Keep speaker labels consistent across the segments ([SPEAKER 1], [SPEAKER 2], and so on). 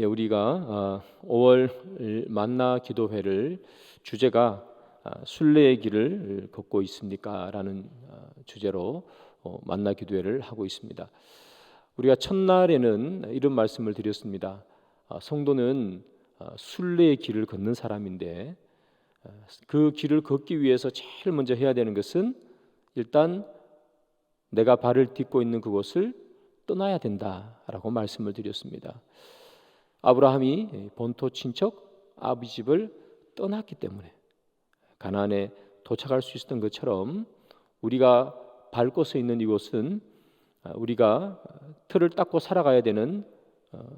[SPEAKER 1] 우리가 5월 만나 기도회를 주제가 순례의 길을 걷고 있습니까? 라는 주제로 만나 기도회를 하고 있습니다. 우리가 첫날에는 이런 말씀을 드렸습니다. 성도는 순례의 길을 걷는 사람인데 그 길을 걷기 위해서 제일 먼저 해야 되는 것은 일단 내가 발을 딛고 있는 그곳을 떠나야 된다라고 말씀을 드렸습니다. 아브라함이 본토 친척 아비 집을 떠났기 때문에 가나안에 도착할 수 있었던 것처럼 우리가 밟고 서 있는 이곳은 우리가 틀을 닦고 살아가야 되는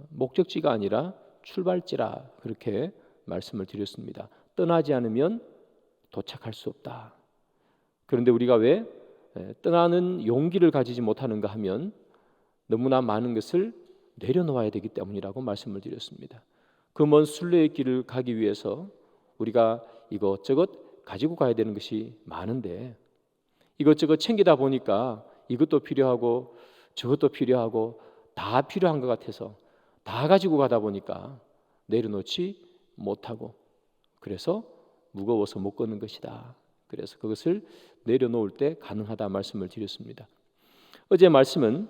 [SPEAKER 1] 목적지가 아니라 출발지라 그렇게 말씀을 드렸습니다. 떠나지 않으면 도착할 수 없다. 그런데 우리가 왜 떠나는 용기를 가지지 못하는가 하면 너무나 많은 것을 내려놓아야 되기 때문이라고 말씀을 드렸습니다. 그 먼 순례의 길을 가기 위해서 우리가 이것저것 가지고 가야 되는 것이 많은데 이것저것 챙기다 보니까 이것도 필요하고 저것도 필요하고 다 필요한 것 같아서 다 가지고 가다 보니까 내려놓지 못하고 그래서 무거워서 못 걷는 것이다. 그래서 그것을 내려놓을 때 가능하다 말씀을 드렸습니다. 어제 말씀은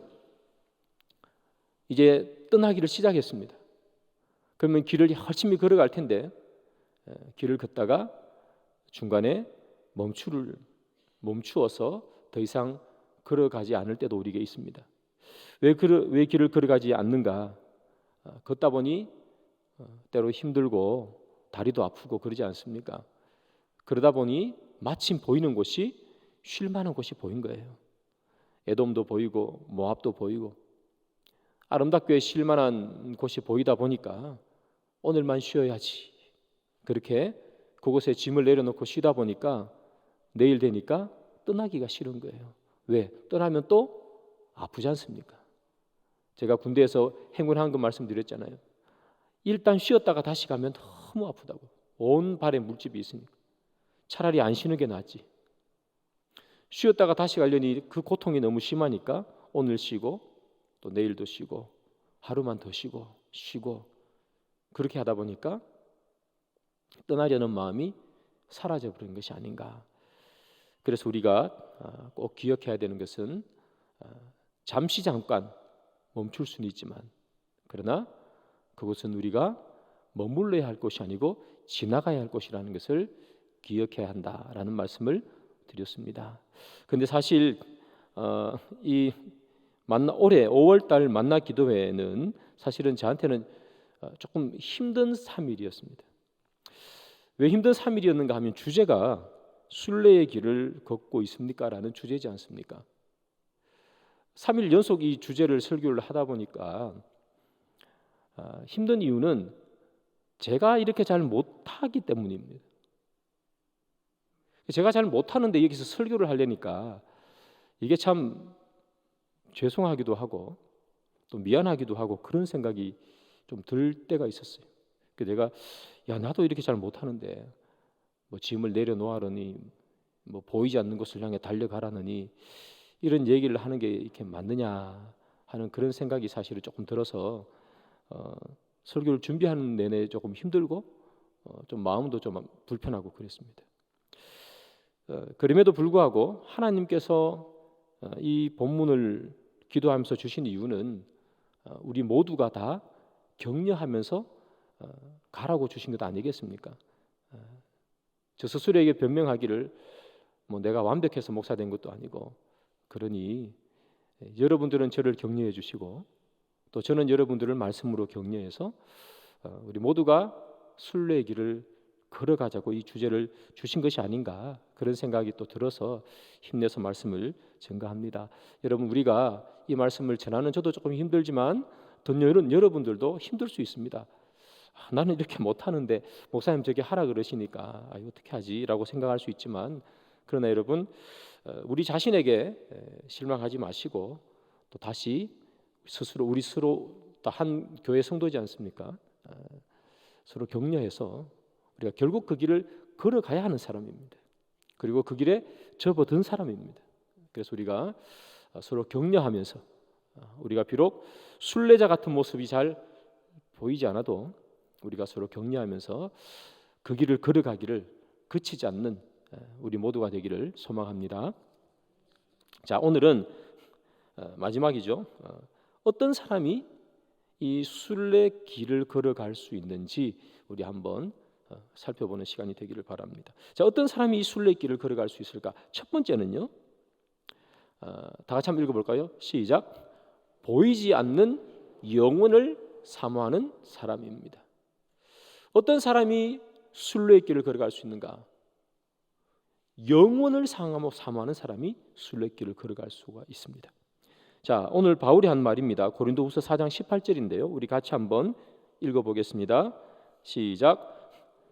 [SPEAKER 1] 이제 떠나기를 시작했습니다. 그러면 길을 열심히 걸어갈 텐데 길을 걷다가 중간에 멈추어서 더 이상 걸어가지 않을 때도 우리에게 있습니다. 왜 길을 걸어가지 않는가? 걷다 보니 때로 힘들고 다리도 아프고 그러지 않습니까? 그러다 보니 마침 보이는 곳이 쉴 만한 곳이 보인 거예요. 에돔도 보이고 모압도 보이고 아름답게 쉴 만한 곳이 보이다 보니까 오늘만 쉬어야지. 그렇게 그곳에 짐을 내려놓고 쉬다 보니까 내일 되니까 떠나기가 싫은 거예요. 왜? 떠나면 또 아프지 않습니까? 제가 군대에서 행군한 거 말씀드렸잖아요. 일단 쉬었다가 다시 가면 너무 아프다고. 온 발에 물집이 있으니까. 차라리 안 쉬는 게 낫지. 쉬었다가 다시 가려니 그 고통이 너무 심하니까 오늘 쉬고 또 내일도 쉬고 하루만 더 쉬고 그렇게 하다 보니까 떠나려는 마음이 사라져버린 것이 아닌가. 그래서 우리가 꼭 기억해야 되는 것은 잠시 잠깐 멈출 수는 있지만 그러나 그것은 우리가 머물러야 할 곳이 아니고 지나가야 할 곳이라는 것을 기억해야 한다라는 말씀을 드렸습니다. 그런데 사실 이 올해 5월달 만나 기도회는 사실은 저한테는 조금 힘든 3일이었습니다. 왜 힘든 3일이었는가 하면 주제가 순례의 길을 걷고 있습니까? 라는 주제지 않습니까? 3일 연속 이 주제를 설교를 하다 보니까 힘든 이유는 제가 이렇게 잘 못하기 때문입니다. 제가 잘 못하는데 여기서 설교를 하려니까 이게 참 죄송하기도 하고 또 미안하기도 하고 그런 생각이 좀 들 때가 있었어요. 내가 나도 이렇게 잘 못하는데 뭐 짐을 내려놓으라니 뭐 보이지 않는 곳을 향해 달려가라느니 이런 얘기를 하는 게 이렇게 맞느냐 하는 그런 생각이 사실은 조금 들어서 설교를 준비하는 내내 조금 힘들고 좀 마음도 좀 불편하고 그랬습니다. 그럼에도 불구하고 하나님께서 이 본문을 기도하면서 주신 이유는 우리 모두가 다 격려하면서 가라고 주신 것 아니겠습니까? 저 스스로에게 변명하기를 뭐 내가 완벽해서 목사 된 것도 아니고 그러니 여러분들은 저를 격려해 주시고 또 저는 여러분들을 말씀으로 격려해서 우리 모두가 순례의 길을 걸어가자고 이 주제를 주신 것이 아닌가 그런 생각이 또 들어서 힘내서 말씀을 전가합니다. 여러분 우리가 이 말씀을 전하는 저도 조금 힘들지만 더 여러분들도 힘들 수 있습니다. 나는 이렇게 못하는데 목사님 저게 하라 그러시니까 어떻게 하지? 라고 생각할 수 있지만 그러나 여러분 우리 자신에게 실망하지 마시고 또 다시 우리 스스로 다 한 교회 성도지 않습니까? 서로 격려해서 우리가 결국 그 길을 걸어가야 하는 사람입니다. 그리고 그 길에 접어든 사람입니다. 그래서 우리가 서로 격려하면서 우리가 비록 순례자 같은 모습이 잘 보이지 않아도 우리가 서로 격려하면서 그 길을 걸어가기를 그치지 않는 우리 모두가 되기를 소망합니다. 자, 오늘은 마지막이죠. 어떤 사람이 이 순례 길을 걸어갈 수 있는지 우리 한번 살펴보는 시간이 되기를 바랍니다. 자, 어떤 사람이 이 순례 길을 걸어갈 수 있을까? 첫 번째는요, 다 같이 한번 읽어볼까요? 시작. 보이지 않는 영혼을 사모하는 사람입니다. 어떤 사람이 순례의 길을 걸어갈 수 있는가? 영혼을 사모하는 사람이 순례의 길을 걸어갈 수가 있습니다. 자, 오늘 바울이 한 말입니다. 고린도후서 4장 18절인데요. 우리 같이 한번 읽어보겠습니다. 시작.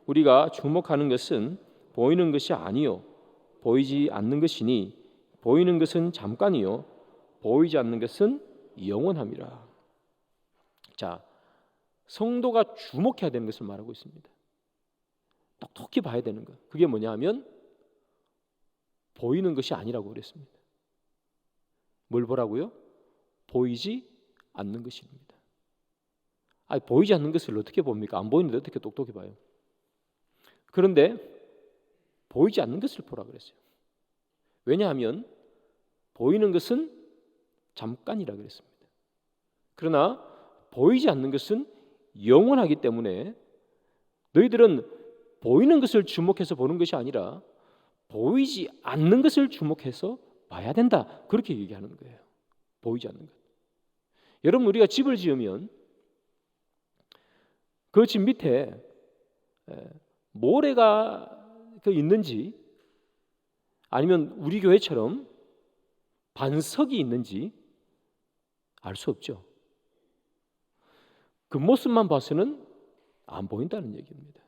[SPEAKER 1] 우리가 주목하는 것은 보이는 것이 아니요 보이지 않는 것이니 보이는 것은 잠깐이요 보이지 않는 것은 영원함이라. 자, 성도가 주목해야 되는 것을 말하고 있습니다. 똑똑히 봐야 되는 것. 그게 뭐냐 하면 보이는 것이 아니라고 그랬습니다. 뭘 보라고요? 보이지 않는 것입니다. 아니, 보이지 않는 것을 어떻게 봅니까? 안 보이는데 어떻게 똑똑히 봐요? 그런데 보이지 않는 것을 보라 그랬어요. 왜냐하면 보이는 것은 잠깐이라 그랬습니다. 그러나 보이지 않는 것은 영원하기 때문에 너희들은 보이는 것을 주목해서 보는 것이 아니라 보이지 않는 것을 주목해서 봐야 된다. 그렇게 얘기하는 거예요. 보이지 않는 것. 여러분, 우리가 집을 지으면 그 집 밑에 모래가 있는지 아니면 우리 교회처럼 반석이 있는지 알 수 없죠. 그 모습만 봐서는 안 보인다는 얘기입니다.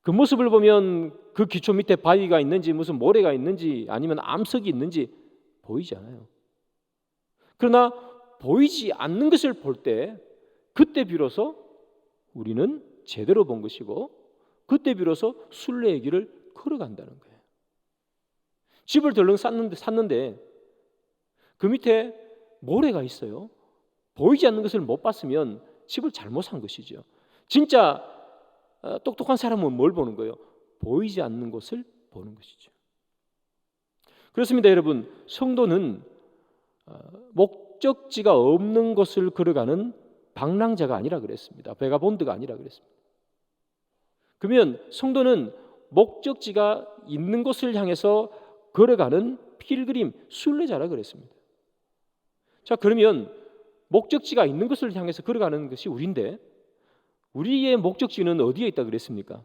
[SPEAKER 1] 그 모습을 보면 그 기초 밑에 바위가 있는지 무슨 모래가 있는지 아니면 암석이 있는지 보이지 않아요. 그러나 보이지 않는 것을 볼 때 그때 비로소 우리는 제대로 본 것이고 그때 비로소 순례의 길을 걸어간다는 거예요. 집을 덜렁 샀는데 그 밑에 모래가 있어요. 보이지 않는 것을 못 봤으면 집을 잘못 산 것이죠. 진짜 똑똑한 사람은 뭘 보는 거예요? 보이지 않는 것을 보는 것이죠. 그렇습니다, 여러분. 성도는 목적지가 없는 곳을 걸어가는 방랑자가 아니라 그랬습니다. 베가본드가 아니라 그랬습니다. 그러면 성도는 목적지가 있는 곳을 향해서 걸어가는 필그림, 순례자라 그랬습니다. 자, 그러면 목적지가 있는 곳을 향해서 걸어가는 것이 우리인데 우리의 목적지는 어디에 있다 그랬습니까?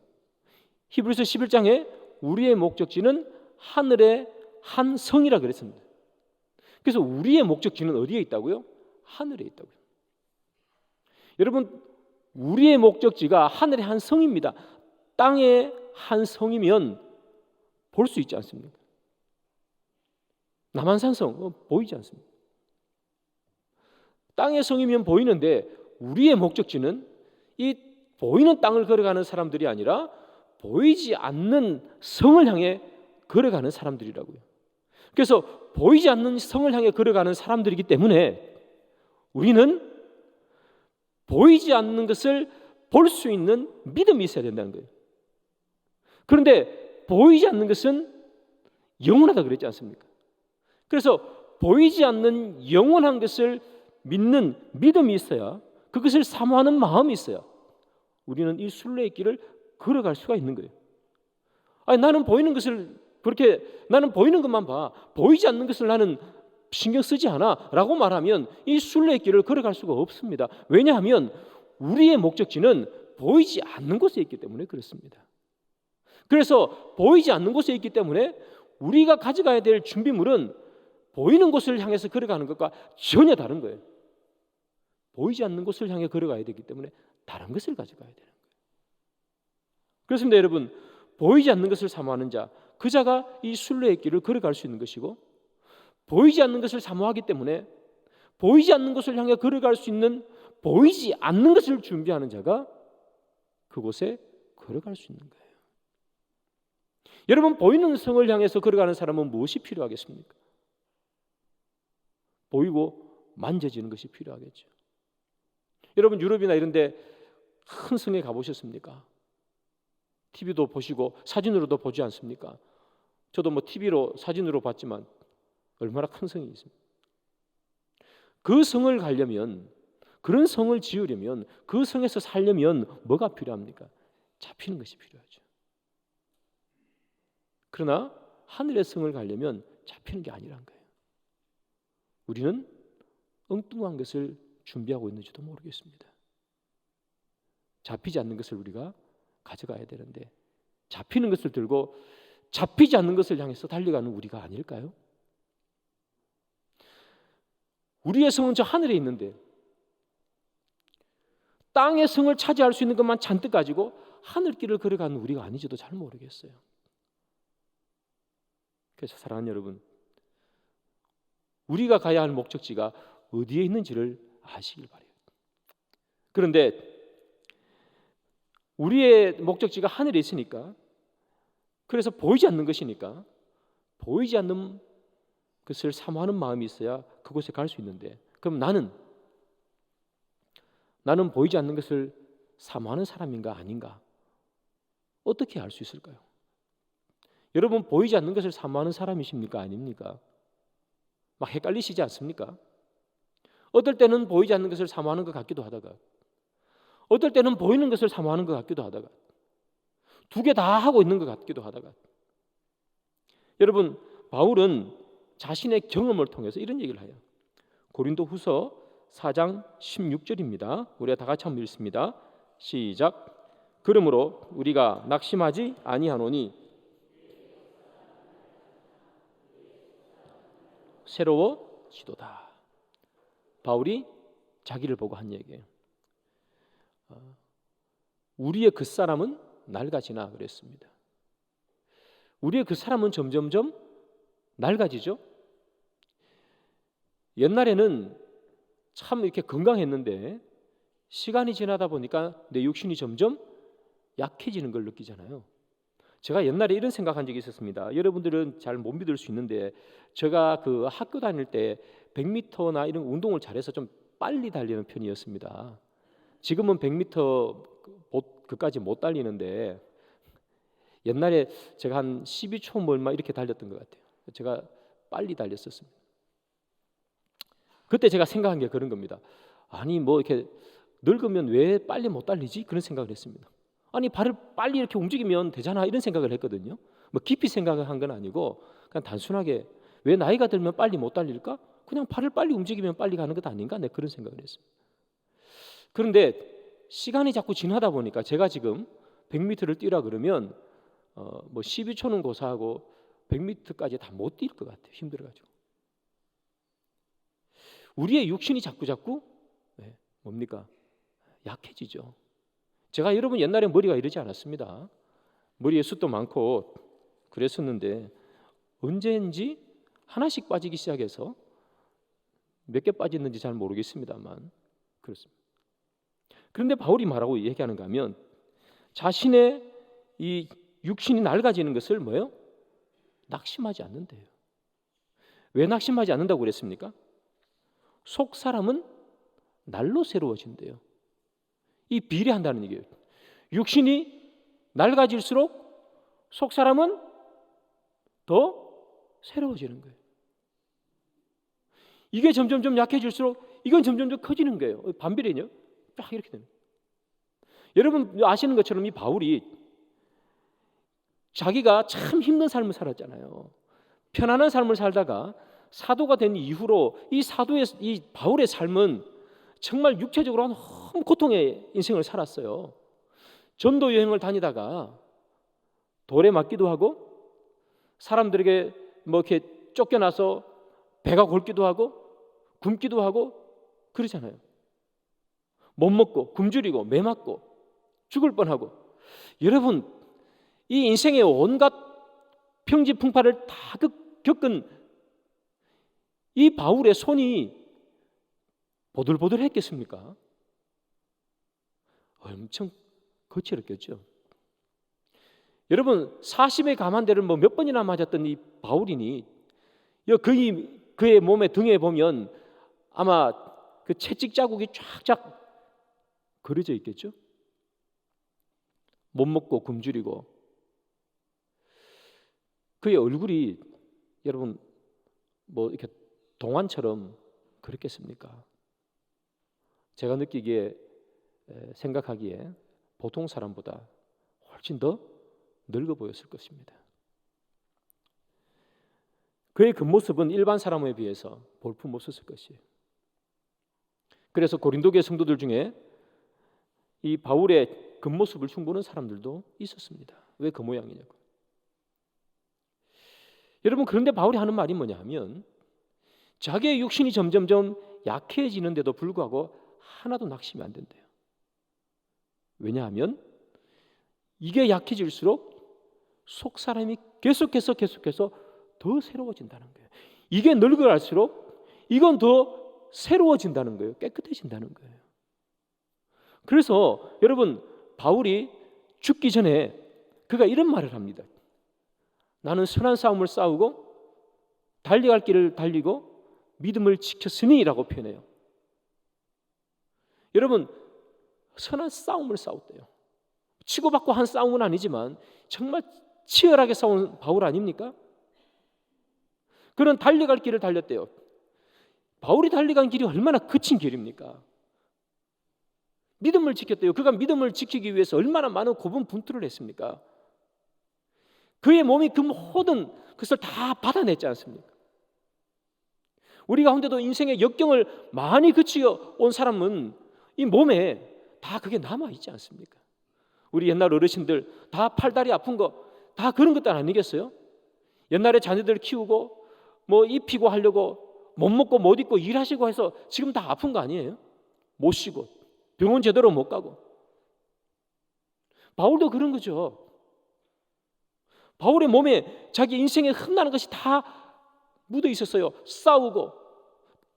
[SPEAKER 1] 히브리서 11장에 우리의 목적지는 하늘의 한 성이라 그랬습니다. 그래서 우리의 목적지는 어디에 있다고요? 하늘에 있다고요. 여러분, 우리의 목적지가 하늘의 한 성입니다. 땅의 한 성이면 볼 수 있지 않습니까? 남한산성 보이지 않습니다. 땅의 성이면 보이는데 우리의 목적지는 이 보이는 땅을 걸어가는 사람들이 아니라 보이지 않는 성을 향해 걸어가는 사람들이라고요. 그래서 보이지 않는 성을 향해 걸어가는 사람들이기 때문에 우리는 보이지 않는 것을 볼 수 있는 믿음이 있어야 된다는 거예요. 그런데 보이지 않는 것은 영원하다 그랬지 않습니까? 그래서 보이지 않는 영원한 것을 믿는 믿음이 있어야, 그것을 사모하는 마음이 있어야 우리는 이 순례의 길을 걸어갈 수가 있는 거예요. 아니, 나는 보이는 것을 그렇게 나는 보이는 것만 봐, 보이지 않는 것을 나는 신경 쓰지 않아 라고 말하면 이 순례의 길을 걸어갈 수가 없습니다. 왜냐하면 우리의 목적지는 보이지 않는 곳에 있기 때문에 그렇습니다. 그래서 보이지 않는 곳에 있기 때문에 우리가 가져가야 될 준비물은 보이는 곳을 향해서 걸어가는 것과 전혀 다른 거예요. 보이지 않는 곳을 향해 걸어가야 되기 때문에 다른 것을 가져가야 되는 거예요. 그렇습니다, 여러분. 보이지 않는 것을 사모하는 자, 그 자가 이 순례의 길을 걸어갈 수 있는 것이고, 보이지 않는 것을 사모하기 때문에 보이지 않는 것을 향해 걸어갈 수 있는 보이지 않는 것을 준비하는 자가 그곳에 걸어갈 수 있는 거예요. 여러분, 보이는 성을 향해서 걸어가는 사람은 무엇이 필요하겠습니까? 보이고 만져지는 것이 필요하겠죠. 여러분 유럽이나 이런 데 큰 성에 가보셨습니까? TV도 보시고 사진으로도 보지 않습니까? 저도 뭐 TV로 사진으로 봤지만 얼마나 큰 성이 있습니까? 그 성을 가려면, 그런 성을 지으려면, 그 성에서 살려면 뭐가 필요합니까? 잡히는 것이 필요하죠. 그러나 하늘의 성을 가려면 잡히는 게 아니란 거예요. 우리는 엉뚱한 것을 준비하고 있는지도 모르겠습니다. 잡히지 않는 것을 우리가 가져가야 되는데 잡히는 것을 들고 잡히지 않는 것을 향해서 달려가는 우리가 아닐까요? 우리의 성은 저 하늘에 있는데 땅의 성을 차지할 수 있는 것만 잔뜩 가지고 하늘길을 걸어가는 우리가 아닌지도 잘 모르겠어요. 그래서 사랑하는 여러분, 우리가 가야 할 목적지가 어디에 있는지를 아시길 바라요. 그런데 우리의 목적지가 하늘에 있으니까, 그래서 보이지 않는 것이니까 보이지 않는 것을 사모하는 마음이 있어야 그곳에 갈 수 있는데, 그럼 나는 보이지 않는 것을 사모하는 사람인가 아닌가 어떻게 알 수 있을까요? 여러분 보이지 않는 것을 사모하는 사람이십니까 아닙니까? 막 헷갈리시지 않습니까? 어떨 때는 보이지 않는 것을 사모하는 것 같기도 하다가 어떨 때는 보이는 것을 사모하는 것 같기도 하다가 두 개 다 하고 있는 것 같기도 하다가 여러분 바울은 자신의 경험을 통해서 이런 얘기를 해요. 고린도후서 4장 16절입니다. 우리가 다 같이 한번 읽습니다. 시작. 그러므로 우리가 낙심하지 아니하노니 새로워지도다. 바울이 자기를 보고 한 얘기예요. 우리의 그 낡아지나 그랬습니다. 우리의 그 사람은 점점점 낡아지죠. 옛날에는 참 이렇게 건강했는데 시간이 지나다 보니까 내 육신이 점점 약해지는 걸 느끼잖아요. 제가 옛날에 이런 생각한 적이 있었습니다. 여러분들은 잘 못 믿을 수 있는데 제가 그 학교 다닐 때 100m나 이런 운동을 잘해서 좀 빨리 달리는 편이었습니다. 지금은 100m 그까지 못 달리는데 옛날에 제가 한 12초 뭐 얼마 이렇게 달렸던 것 같아요. 제가 빨리 달렸었습니다. 그때 제가 생각한 게 그런 겁니다. 아니 뭐 이렇게 늙으면 왜 빨리 못 달리지? 그런 생각을 했습니다. 아니 발을 빨리 이렇게 움직이면 되잖아 이런 생각을 했거든요. 뭐 깊이 생각을 한 건 아니고 그냥 단순하게 왜 나이가 들면 빨리 못 달릴까? 그냥 발을 빨리 움직이면 빨리 가는 것 아닌가? 네, 그런 생각을 했습니다. 그런데 시간이 자꾸 지나다 보니까 제가 지금 100m를 뛰라 그러면 뭐 12초는 고사하고 100m까지 다 못 뛸 것 같아요. 힘들어가지고. 우리의 육신이 자꾸 뭡니까? 약해지죠. 제가 여러분 옛날에 머리가 이러지 않았습니다. 머리에 숱도 많고 그랬었는데 언제인지 하나씩 빠지기 시작해서 몇 개 빠졌는지 잘 모르겠습니다만 그렇습니다. 그런데 바울이 뭐라고 얘기하는가 하면 자신의 이 육신이 낡아지는 것을 뭐예요? 낙심하지 않는데요. 왜 낙심하지 않는다고 그랬습니까? 속 사람은 날로 새로워진대요. 이 비례한다는 얘기예요. 육신이 낡아질수록 속 사람은 더 새로워지는 거예요. 이게 점점점 약해질수록 이건 점점점 커지는 거예요. 반비례냐? 딱 이렇게 되는 거예요. 여러분 아시는 것처럼 이 바울이 자기가 참 힘든 삶을 살았잖아요. 편안한 삶을 살다가 사도가 된 이후로 이 바울의 삶은 정말 육체적으로 너무 고통의 인생을 살았어요. 전도 여행을 다니다가 돌에 맞기도 하고 사람들에게 뭐 이렇게 쫓겨나서 배가 골기도 하고 굶기도 하고 그러잖아요. 못 먹고 굶주리고 매 맞고 죽을 뻔하고. 여러분 이 인생의 온갖 평지풍파를 다 겪은 이 바울의 손이 보들보들했겠습니까? 엄청 거칠었겠죠. 여러분 40의 감한대를 뭐 몇 번이나 맞았던 이 바울이니 그의 몸의 등에 보면 아마 그 채찍 자국이 쫙쫙 그려져 있겠죠? 못 먹고 굶주리고 그의 얼굴이 여러분 뭐 이렇게 동안처럼 그렇겠습니까? 제가 느끼기에 생각하기에 보통 사람보다 훨씬 더 늙어 보였을 것입니다. 그의 겉모습은 일반 사람에 비해서 볼품 없었을 것이에요. 그래서 고린도교의 성도들 중에 이 바울의 겉모습을 흉보는 사람들도 있었습니다. 왜 그 모양이냐고. 여러분, 그런데 바울이 하는 말이 뭐냐 하면 자기의 육신이 점점점 약해지는데도 불구하고 하나도 낙심이 안 된대요. 왜냐하면 이게 약해질수록 속 사람이 계속해서 더 새로워진다는 거예요. 이게 늙어갈수록 이건 더 새로워진다는 거예요. 깨끗해진다는 거예요. 그래서 여러분, 바울이 죽기 전에 그가 이런 말을 합니다. 나는 선한 싸움을 싸우고 달려갈 길을 달리고 믿음을 지켰으니 라고 표현해요. 여러분, 선한 싸움을 싸웠대요. 치고받고 한 싸움은 아니지만 정말 치열하게 싸운 바울 아닙니까? 그는 달려갈 길을 달렸대요. 바울이 달려간 길이 얼마나 거친 길입니까? 믿음을 지켰대요. 그가 믿음을 지키기 위해서 얼마나 많은 고분분투를 했습니까? 그의 몸이 그 모든 것을 다 받아냈지 않습니까? 우리 가운데도 인생의 역경을 많이 거치어 온 사람은 이 몸에 다 그게 남아있지 않습니까? 우리 옛날 어르신들 다 팔다리 아픈 거 다 그런 것들 아니겠어요? 옛날에 자녀들 키우고 뭐 입히고 하려고 못 먹고 못 입고 일하시고 해서 지금 다 아픈 거 아니에요? 못 쉬고 병원 제대로 못 가고. 바울도 그런 거죠. 바울의 몸에 자기 인생에 흠나는 것이 다 묻어 있었어요. 싸우고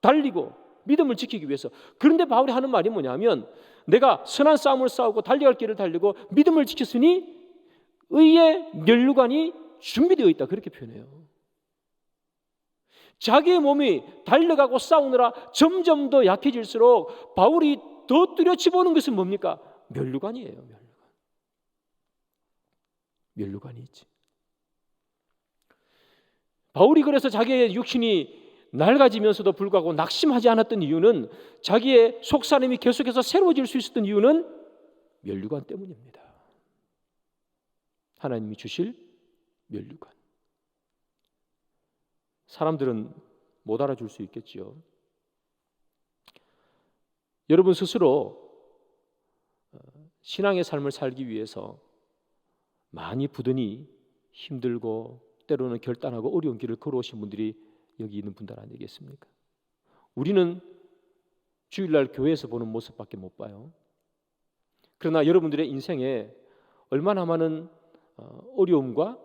[SPEAKER 1] 달리고 믿음을 지키기 위해서. 그런데 바울이 하는 말이 뭐냐면 내가 선한 싸움을 싸우고 달려갈 길을 달리고 믿음을 지켰으니 의의 면류관이 준비되어 있다. 그렇게 표현해요. 자기의 몸이 달려가고 싸우느라 점점 더 약해질수록 바울이 더 뚜렷이 보는 것은 뭡니까? 면류관이에요. 면류관이 있지. 바울이 그래서 자기의 육신이 낡아지면서도 불구하고 낙심하지 않았던 이유는 자기의 속사람이 계속해서 새로워질 수 있었던 이유는 면류관 때문입니다. 하나님이 주실 면류관. 사람들은 못 알아줄 수 있겠지요. 여러분 스스로 신앙의 삶을 살기 위해서 많이 부단히 힘들고 때로는 결단하고 어려운 길을 걸어오신 분들이 여기 있는 분들 아니겠습니까? 우리는 주일날 교회에서 보는 모습밖에 못 봐요. 그러나 여러분들의 인생에 얼마나 많은 어려움과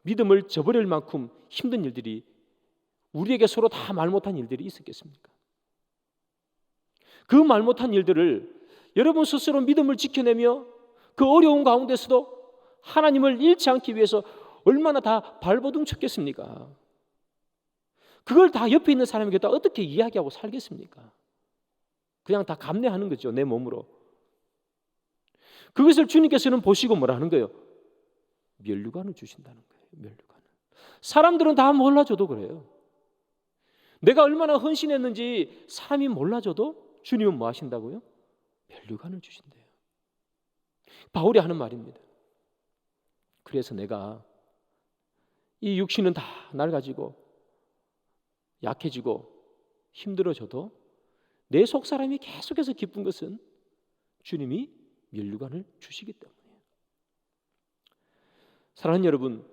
[SPEAKER 1] 믿음을 저버릴 만큼 힘든 일들이 우리에게 서로 다 말 못한 일들이 있었겠습니까? 그 말 못한 일들을 여러분 스스로 믿음을 지켜내며 그 어려운 가운데서도 하나님을 잃지 않기 위해서 얼마나 다 발버둥 쳤겠습니까? 그걸 다 옆에 있는 사람에게 어떻게 이야기하고 살겠습니까? 그냥 다 감내하는 거죠. 내 몸으로. 그것을 주님께서는 보시고 뭐라 하는 거예요? 면류관을 주신다는 거예요. 면류관을. 사람들은 다 몰라줘도 그래요. 내가 얼마나 헌신했는지 사람이 몰라줘도 주님은 뭐 하신다고요? 면류관을 주신대요. 바울이 하는 말입니다. 그래서 내가 이 육신은 다 낡아지고 약해지고 힘들어져도 내 속사람이 계속해서 기쁜 것은 주님이 면류관을 주시기 때문이에요. 사랑하는 여러분,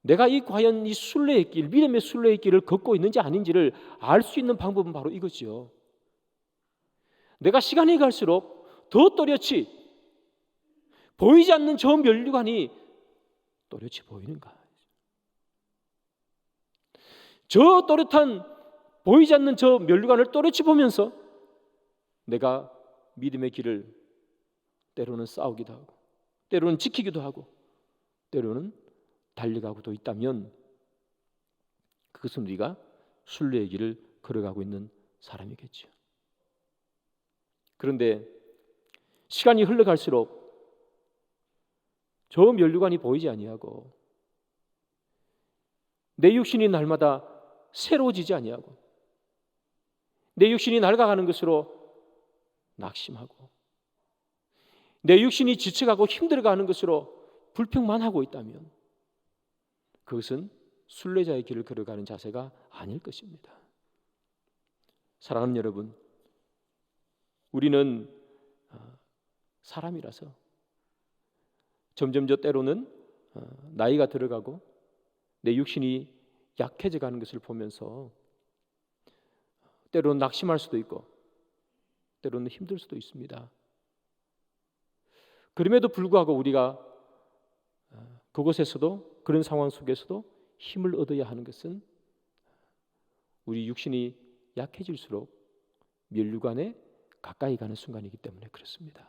[SPEAKER 1] 내가 과연 이 순례의 길, 믿음의 순례의 길을 걷고 있는지 아닌지를 알 수 있는 방법은 바로 이거지요. 내가 시간이 갈수록 더 또렷이 보이지 않는 저 면류관이 또렷이 보이는가? 저 또렷한 보이지 않는 저 면류관을 또렷이 보면서 내가 믿음의 길을 때로는 싸우기도 하고 때로는 지키기도 하고 때로는 달려가고도 있다면 그것은 우리가 순례의 길을 걸어가고 있는 사람이겠죠. 그런데 시간이 흘러갈수록 저 면류관이 보이지 아니하고 내 육신이 날마다 새로워지지 아니하고 내 육신이 낡아가는 것으로 낙심하고 내 육신이 지쳐가고 힘들어가는 것으로 불평만하고 있다면 그것은 순례자의 길을 걸어가는 자세가 아닐 것입니다. 사랑하는 여러분, 우리는 사람이라서 점점 때로는 나이가 들어가고 내 육신이 약해져 가는 것을 보면서 때로는 낙심할 수도 있고 때로는 힘들 수도 있습니다. 그럼에도 불구하고 우리가 그곳에서도 그런 상황 속에서도 힘을 얻어야 하는 것은 우리 육신이 약해질수록 면류관에 가까이 가는 순간이기 때문에 그렇습니다.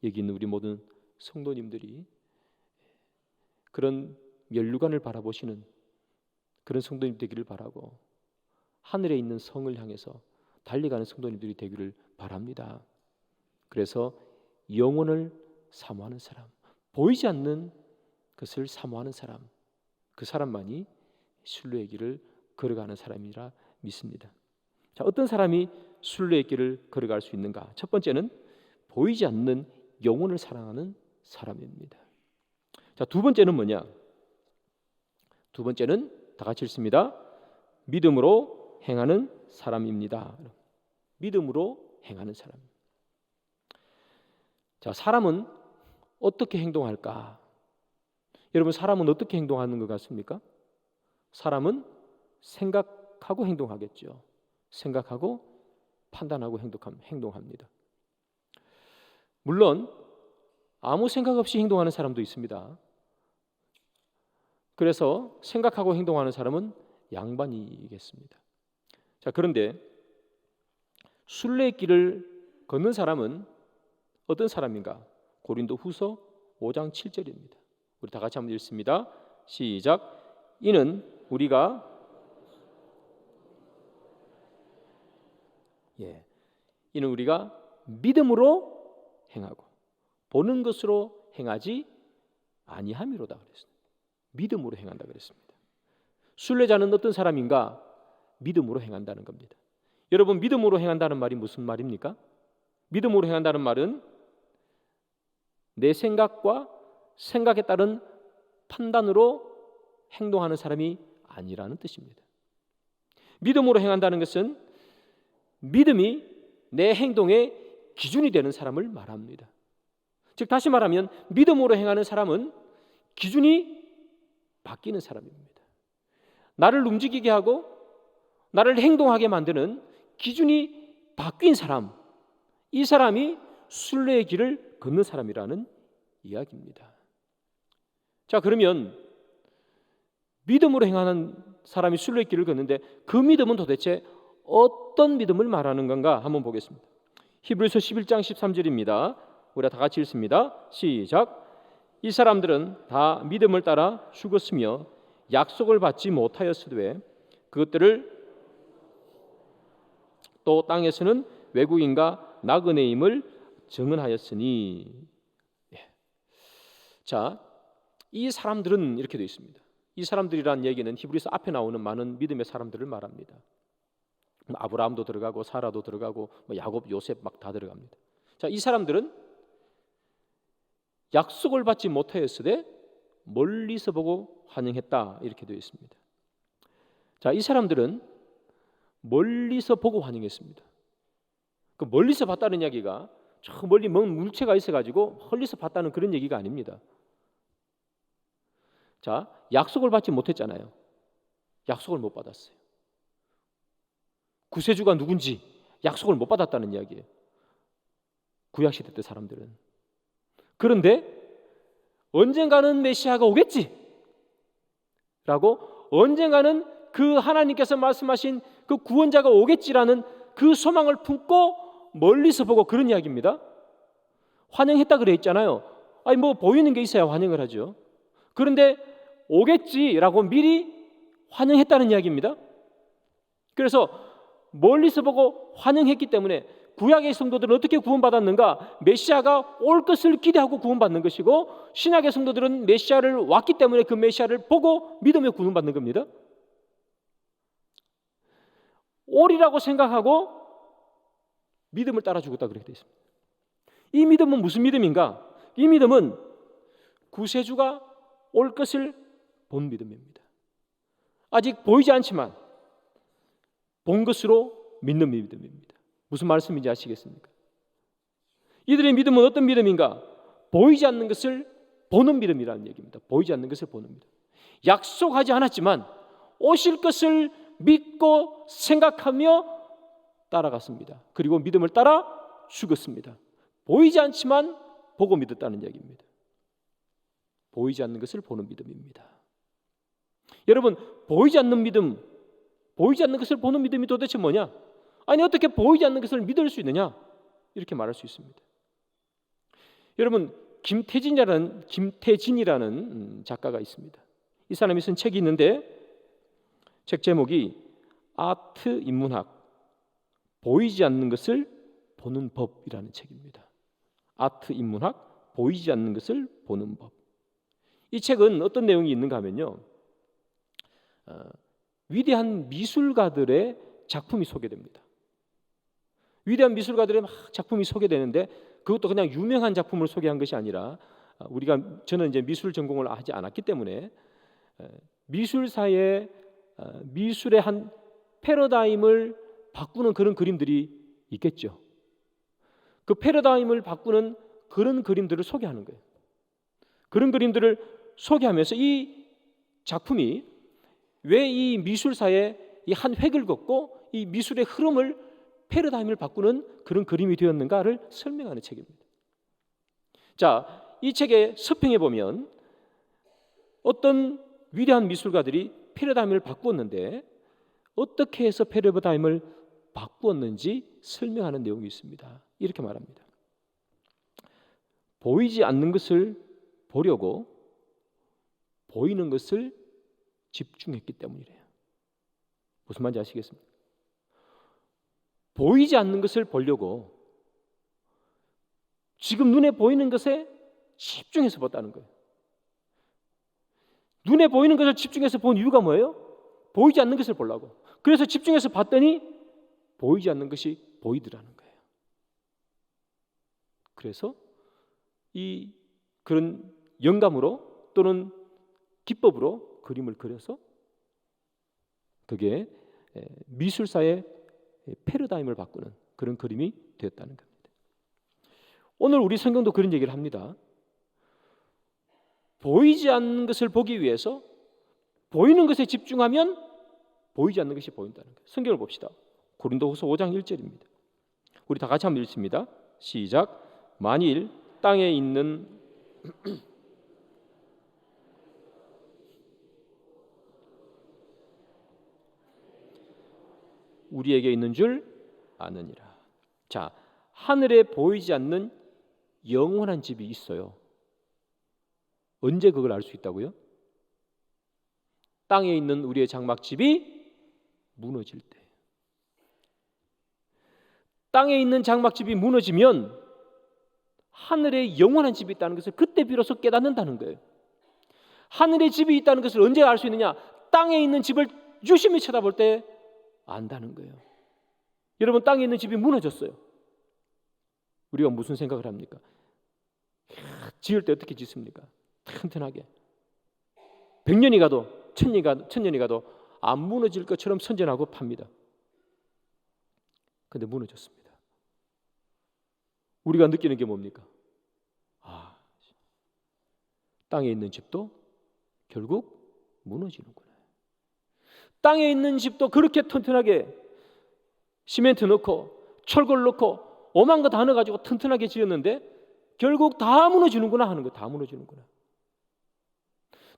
[SPEAKER 1] 여기 있는 우리 모든 성도님들이 그런 면류관을 바라보시는 그런 성도님 되기를 바라고 하늘에 있는 성을 향해서 달려가는 성도님들이 되기를 바랍니다. 그래서 영혼을 사모하는 사람, 보이지 않는 것을 사모하는 사람, 그 사람만이 순례의 길을 걸어가는 사람이라 믿습니다. 자, 어떤 사람이 순례의 길을 걸어갈 수 있는가? 첫 번째는 보이지 않는 영혼을 사랑하는 사람입니다. 자, 두 번째는 뭐냐? 두 번째는 다 같이 읽습니다. 믿음으로 행하는 사람입니다. 믿음으로 행하는 사람. 자, 사람은 어떻게 행동할까? 여러분, 사람은 어떻게 행동하는 것 같습니까? 사람은 생각하고 행동하겠죠. 생각하고 판단하고 행동합니다. 물론 아무 생각 없이 행동하는 사람도 있습니다. 그래서 생각하고 행동하는 사람은 양반이겠습니다. 자, 그런데 순례의 길을 걷는 사람은 어떤 사람인가? 고린도후서 5장 7절입니다. 우리 다 같이 한번 읽습니다. 시작. 이는 우리가 믿음으로 행하고 보는 것으로 행하지 아니함이로다 그랬습니다. 믿음으로 행한다 그랬습니다. 순례자는 어떤 사람인가? 믿음으로 행한다는 겁니다. 여러분, 믿음으로 행한다는 말이 무슨 말입니까? 믿음으로 행한다는 말은 내 생각과 생각에 따른 판단으로 행동하는 사람이 아니라는 뜻입니다. 믿음으로 행한다는 것은 믿음이 내 행동의 기준이 되는 사람을 말합니다. 즉, 다시 말하면 믿음으로 행하는 사람은 기준이 바뀌는 사람입니다. 나를 움직이게 하고 나를 행동하게 만드는 기준이 바뀐 사람, 이 사람이 순례의 길을 걷는 사람이라는 이야기입니다. 자, 그러면 믿음으로 행하는 사람이 순례의 길을 걷는데 그 믿음은 도대체 어떤 믿음을 말하는 건가 한번 보겠습니다. 히브리서 11장 13절입니다. 우리가 다 같이 읽습니다. 시작. 이 사람들은 다 믿음을 따라 죽었으며 약속을 받지 못하였으되 그것들을 또 땅에서는 외국인과 나그네임을 증언하였으니. 자, 이 사람들은 이렇게 되어 있습니다. 이 사람들이라는 얘기는 히브리서 앞에 나오는 많은 믿음의 사람들을 말합니다. 아브라함도 들어가고 사라도 들어가고 야곱, 요셉 막 다 들어갑니다. 자, 이 사람들은 약속을 받지 못하였으되 멀리서 보고 환영했다 이렇게 되어 있습니다. 자, 이 사람들은 멀리서 보고 환영했습니다. 그 멀리서 봤다는 이야기가 저 멀리 먼 물체가 있어가지고 멀리서 봤다는 그런 얘기가 아닙니다. 자, 약속을 받지 못했잖아요. 약속을 못 받았어요. 구세주가 누군지 약속을 못 받았다는 이야기예요. 구약시대 때 사람들은. 그런데 언젠가는 메시아가 오겠지 라고, 언젠가는 그 하나님께서 말씀하신 그 구원자가 오겠지라는 그 소망을 품고 멀리서 보고, 그런 이야기입니다. 환영했다 그래 있잖아요. 아니 뭐 보이는 게 있어야 환영을 하죠. 그런데 오겠지라고 미리 환영했다는 이야기입니다. 그래서 멀리서 보고 환영했기 때문에 구약의 성도들은 어떻게 구원받았는가? 메시아가 올 것을 기대하고 구원받는 것이고, 신약의 성도들은 메시아를 왔기 때문에 그 메시아를 보고 믿으며 구원받는 겁니다. 올이라고 생각하고 믿음을 따라 죽었다 그렇게 되어 있습니다. 이 믿음은 무슨 믿음인가? 이 믿음은 구세주가 올 것을 본 믿음입니다. 아직 보이지 않지만 본 것으로 믿는 믿음입니다. 무슨 말씀인지 아시겠습니까? 이들의 믿음은 어떤 믿음인가? 보이지 않는 것을 보는 믿음이라는 얘기입니다. 보이지 않는 것을 보는 믿음. 약속하지 않았지만 오실 것을 믿고 생각하며 따라갔습니다. 그리고 믿음을 따라 죽었습니다. 보이지 않지만 보고 믿었다는 얘기입니다. 보이지 않는 것을 보는 믿음입니다. 여러분, 보이지 않는 믿음, 보이지 않는 것을 보는 믿음이 도대체 뭐냐? 아니, 어떻게 보이지 않는 것을 믿을 수 있느냐? 이렇게 말할 수 있습니다. 여러분, 김태진이라는 작가가 있습니다. 이 사람이 쓴 책이 있는데, 책 제목이 아트 인문학, 보이지 않는 것을 보는 법이라는 책입니다. 아트 인문학, 보이지 않는 것을 보는 법. 이 책은 어떤 내용이 있는가 하면요, 위대한 미술가들의 작품이 소개됩니다. 위대한 미술가들의 막 작품이 소개되는데, 그것도 그냥 유명한 작품을 소개한 것이 아니라, 저는 이제 미술 전공을 하지 않았기 때문에 미술사의 미술의 한 패러다임을 바꾸는 그런 그림들이 있겠죠. 그 패러다임을 바꾸는 그런 그림들을 소개하는 거예요. 그런 그림들을 소개하면서 이 작품이 왜 이 미술사의 이 한 획을 긋고 이 미술의 흐름을, 패러다임을 바꾸는 그런 그림이 되었는가를 설명하는 책입니다. 자, 이 책의 서평에 보면 어떤 위대한 미술가들이 패러다임을 바꾸었는데 어떻게 해서 패러다임을 바꾸었는지 설명하는 내용이 있습니다. 이렇게 말합니다. 보이지 않는 것을 보려고 보이는 것을 집중했기 때문이래요. 무슨 말인지 아시겠습니까? 보이지 않는 것을 보려고 지금 눈에 보이는 것에 집중해서 봤다는 거예요. 눈에 보이는 것을 집중해서 본 이유가 뭐예요? 보이지 않는 것을 보려고. 그래서 집중해서 봤더니 보이지 않는 것이 보이더라는 거예요. 그래서 그런 영감으로 또는 기법으로 그림을 그려서 그게 미술사의 패러다임을 바꾸는 그런 그림이 되었다는 겁니다. 오늘 우리 성경도 그런 얘기를 합니다. 보이지 않는 것을 보기 위해서 보이는 것에 집중하면 보이지 않는 것이 보인다는 거예요. 성경을 봅시다. 고린도후서 5장 1절입니다. 우리 다 같이 한번 읽습니다. 시작. 만일 땅에 있는 우리에게 있는 줄 아느니라. 자, 하늘에 보이지 않는 영원한 집이 있어요. 언제 그걸 알 수 있다고요? 땅에 있는 우리의 장막집이 무너질 때. 땅에 있는 장막집이 무너지면 하늘에 영원한 집이 있다는 것을 그때 비로소 깨닫는다는 거예요. 하늘에 집이 있다는 것을 언제 알 수 있느냐? 땅에 있는 집을 유심히 쳐다볼 때 안다는 거예요. 여러분, 땅에 있는 집이 무너졌어요. 우리가 무슨 생각을 합니까? 지을 때 어떻게 짓습니까? 튼튼하게. 100년이 가도 1000년이 가도 안 무너질 것처럼 선전하고 팝니다. 그런데 무너졌습니다. 우리가 느끼는 게 뭡니까? 땅에 있는 집도 결국 무너지는구나. 땅에 있는 집도 그렇게 튼튼하게 시멘트 넣고 철골 넣고 오만 거 다 넣어가지고 튼튼하게 지었는데 결국 다 무너지는구나 하는 거, 다 무너지는구나.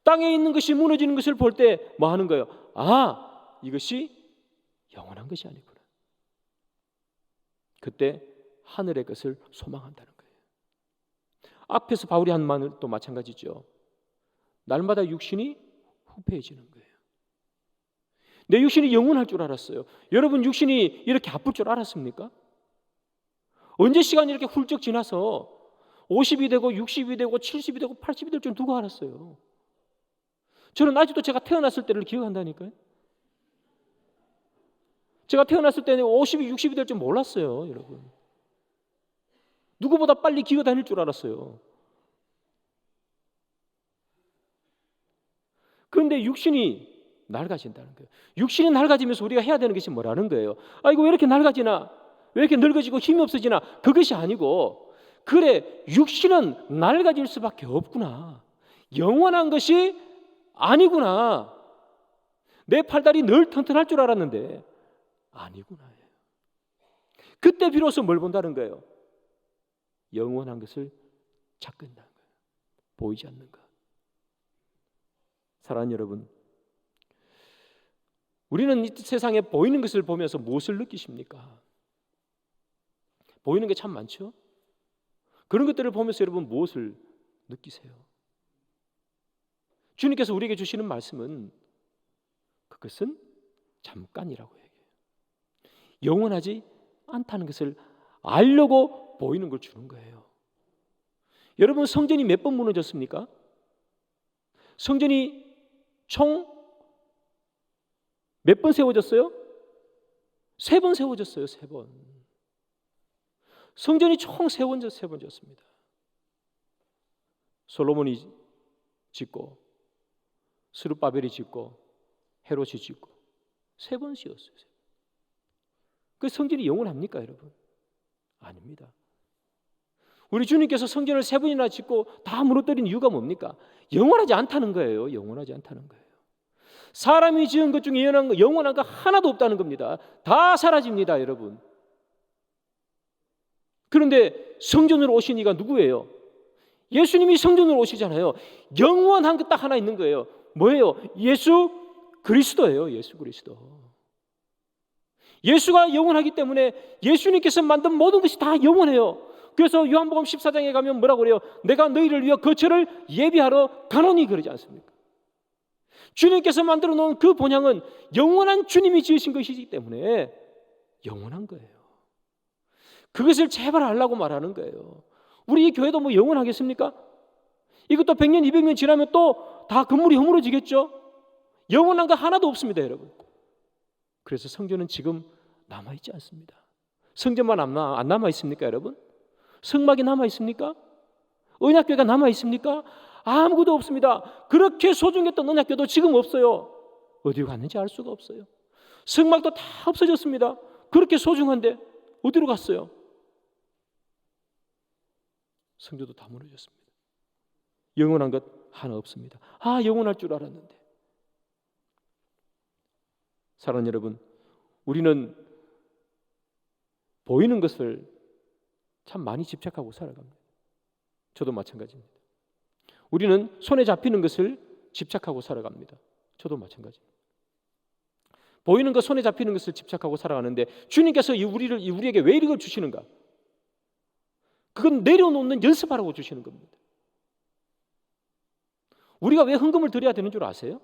[SPEAKER 1] 땅에 있는 것이 무너지는 것을 볼 때 뭐 하는 거예요? 이것이 영원한 것이 아니구나. 그때 하늘의 것을 소망한다는 거예요. 앞에서 바울이 한 말은 또 마찬가지죠. 날마다 육신이 후패해지는 거예요. 내 육신이 영원할 줄 알았어요. 여러분, 육신이 이렇게 아플 줄 알았습니까? 언제 시간이 이렇게 훌쩍 지나서 50이 되고 60이 되고 70이 되고 80이 될 줄 누가 알았어요? 저는 아직도 제가 태어났을 때를 기억한다니까요. 제가 태어났을 때는 50이 60이 될 줄 몰랐어요, 여러분. 누구보다 빨리 기어 다닐 줄 알았어요. 그런데 육신이 낡아진다는 거예요. 육신이 낡아지면서 우리가 해야 되는 것이 뭐라는 거예요? 아, 이거 왜 이렇게 낡아지나? 왜 이렇게 늙어지고 힘이 없어지나? 그것이 아니고, 그래, 육신은 낡아질 수밖에 없구나. 영원한 것이 아니구나. 내 팔다리 늘 튼튼할 줄 알았는데 아니구나. 그때 비로소 뭘 본다는 거예요? 영원한 것을 찾는다는 거예요. 보이지 않는 것. 사랑하는 여러분, 우리는 이 세상에 보이는 것을 보면서 무엇을 느끼십니까? 보이는 게 참 많죠? 그런 것들을 보면서 여러분 무엇을 느끼세요? 주님께서 우리에게 주시는 말씀은 그것은 잠깐이라고 얘기해요. 영원하지 않다는 것을 알려고 보이는 걸 주는 거예요. 여러분, 성전이 몇 번 무너졌습니까? 성전이 총 몇 번 세워졌어요? 3번 세워졌어요. 3번. 성전이 총 3번 졌습니다. 솔로몬이 짓고, 스룹바벨이 짓고, 헤롯이 짓고 3번 지었어요. 그 성전이 영원합니까, 여러분? 아닙니다. 우리 주님께서 성전을 3번이나 짓고 다 무너뜨린 이유가 뭡니까? 영원하지 않다는 거예요. 영원하지 않다는 거예요. 사람이 지은 것 중에 영원한 거 하나도 없다는 겁니다. 다 사라집니다, 여러분. 그런데 성전으로 오신 이가 누구예요? 예수님이 성전으로 오시잖아요. 영원한 것 딱 하나 있는 거예요. 뭐예요? 예수 그리스도예요. 예수 그리스도. 예수가 영원하기 때문에 예수님께서 만든 모든 것이 다 영원해요. 그래서 요한복음 14장에 가면 뭐라고 그래요? 내가 너희를 위해 거처를 예비하러 가노니, 그러지 않습니까? 주님께서 만들어 놓은 그 본향은 영원한 주님이 지으신 것이기 때문에 영원한 거예요. 그것을 제발 알라고 말하는 거예요. 우리 이 교회도 뭐 영원하겠습니까? 이것도 100년, 200년 지나면 또 다 건물이 허물어지겠죠? 영원한 거 하나도 없습니다, 여러분. 그래서 성전은 지금 남아있지 않습니다. 성전만 안 남아있습니까, 여러분? 성막이 남아있습니까? 언약궤가 남아있습니까? 아무것도 없습니다. 그렇게 소중했던 언약궤도 지금 없어요. 어디로 갔는지 알 수가 없어요. 성막도 다 없어졌습니다. 그렇게 소중한데 어디로 갔어요? 성전도 다 무너졌습니다. 영원한 것 하나 없습니다. 아, 영원할 줄 알았는데. 사랑하는 여러분, 우리는 보이는 것을 참 많이 집착하고 살아갑니다. 저도 마찬가지입니다. 우리는 손에 잡히는 것을 집착하고 살아갑니다. 저도 마찬가지입니다. 보이는 것, 손에 잡히는 것을 집착하고 살아가는데 주님께서 우리에게 왜 이걸 주시는가? 그건 내려놓는 연습하라고 주시는 겁니다. 우리가 왜 헌금을 드려야 되는 줄 아세요?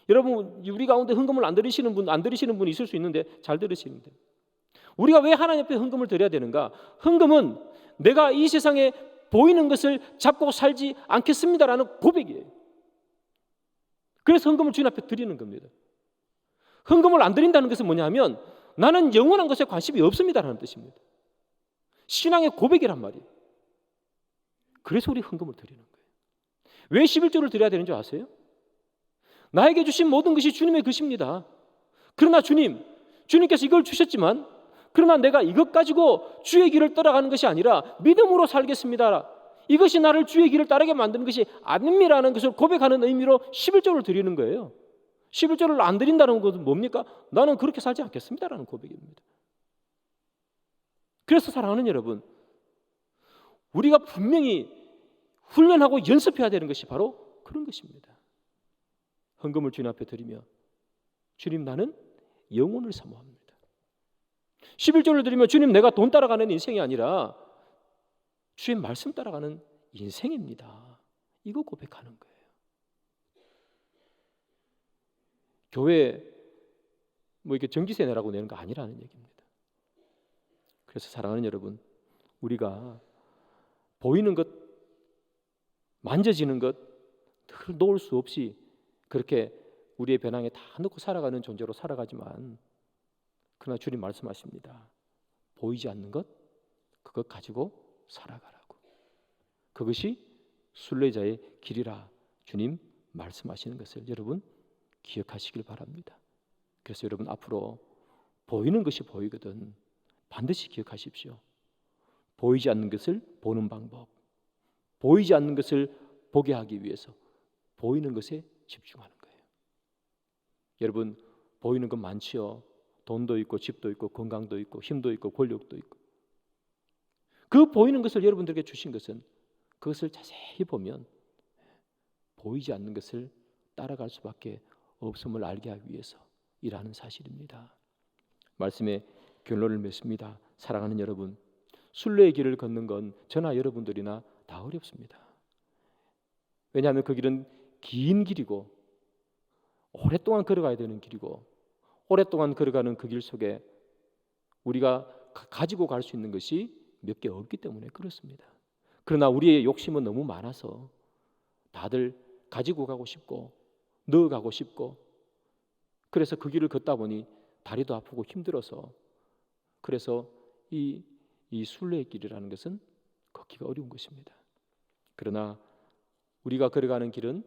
[SPEAKER 1] 여러분, 우리 가운데 헌금을 안 드리시는 분이 있을 수 있는데 잘 들으시는데, 우리가 왜 하나님 앞에 헌금을 드려야 되는가? 헌금은 내가 이 세상에 보이는 것을 잡고 살지 않겠습니다라는 고백이에요. 그래서 헌금을 주님 앞에 드리는 겁니다. 헌금을 안 드린다는 것은 뭐냐면 나는 영원한 것에 관심이 없습니다라는 뜻입니다. 신앙의 고백이란 말이에요. 그래서 우리 헌금을 드리는 거예요. 왜 11조를 드려야 되는 줄 아세요? 나에게 주신 모든 것이 주님의 것입니다. 그러나 주님께서 이걸 주셨지만, 그러나 내가 이것 가지고 주의 길을 따라가는 것이 아니라 믿음으로 살겠습니다. 이것이 나를 주의 길을 따르게 만드는 것이 아닙니다라는 것을 고백하는 의미로 11조를 드리는 거예요. 11조를 안 드린다는 것은 뭡니까? 나는 그렇게 살지 않겠습니다라는 고백입니다. 그래서 사랑하는 여러분, 우리가 분명히 훈련하고 연습해야 되는 것이 바로 그런 것입니다. 헌금을 주님 앞에 드리며, 주님, 나는 영혼을 사모합니다. 11조를 드리며, 주님, 내가 돈 따라가는 인생이 아니라 주의 말씀 따라가는 인생입니다. 이거 고백하는 거예요. 교회 뭐 이렇게 정기세 내라고 내는 거 아니라는 얘기입니다. 그래서 사랑하는 여러분, 우리가 보이는 것, 만져지는 것 늘 놓을 수 없이 그렇게 우리의 배낭에 다 넣고 살아가는 존재로 살아가지만, 그러나 주님 말씀하십니다. 보이지 않는 것, 그것 가지고 살아가라고. 그것이 순례자의 길이라 주님 말씀하시는 것을 여러분 기억하시길 바랍니다. 그래서 여러분 앞으로 보이는 것이 보이거든 반드시 기억하십시오. 보이지 않는 것을 보는 방법, 보이지 않는 것을 보게 하기 위해서 보이는 것에 집중하는 거예요. 여러분 보이는 것 많지요. 돈도 있고 집도 있고 건강도 있고 힘도 있고 권력도 있고. 그 보이는 것을 여러분들에게 주신 것은 그것을 자세히 보면 보이지 않는 것을 따라갈 수밖에 없음을 알게 하기 위해서 일하는 사실입니다. 말씀의 결론을 맺습니다. 사랑하는 여러분, 순례의 길을 걷는 건 저나 여러분들이나 다 어렵습니다. 왜냐하면 그 길은 긴 길이고 오랫동안 걸어가야 되는 길이고, 오랫동안 걸어가는 그 길 속에 우리가 가지고 갈 수 있는 것이 몇 개 없기 때문에 그렇습니다. 그러나 우리의 욕심은 너무 많아서 다들 가지고 가고 싶고 넣어가고 싶고, 그래서 그 길을 걷다 보니 다리도 아프고 힘들어서, 그래서 이 순례의 길이라는 것은 걷기가 어려운 것입니다. 그러나 우리가 걸어가는 길은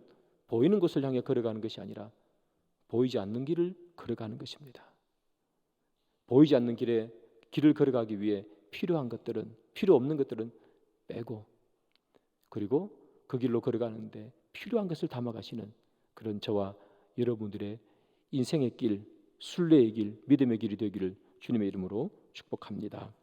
[SPEAKER 1] 보이는 곳을 향해 걸어가는 것이 아니라 보이지 않는 길을 걸어가는 것입니다. 보이지 않는 길을 걸어가기 위해 필요한 것들은, 필요 없는 것들은 빼고, 그리고 그 길로 걸어가는데 필요한 것을 담아가시는 그런 저와 여러분들의 인생의 길, 순례의 길, 믿음의 길이 되기를 주님의 이름으로 축복합니다.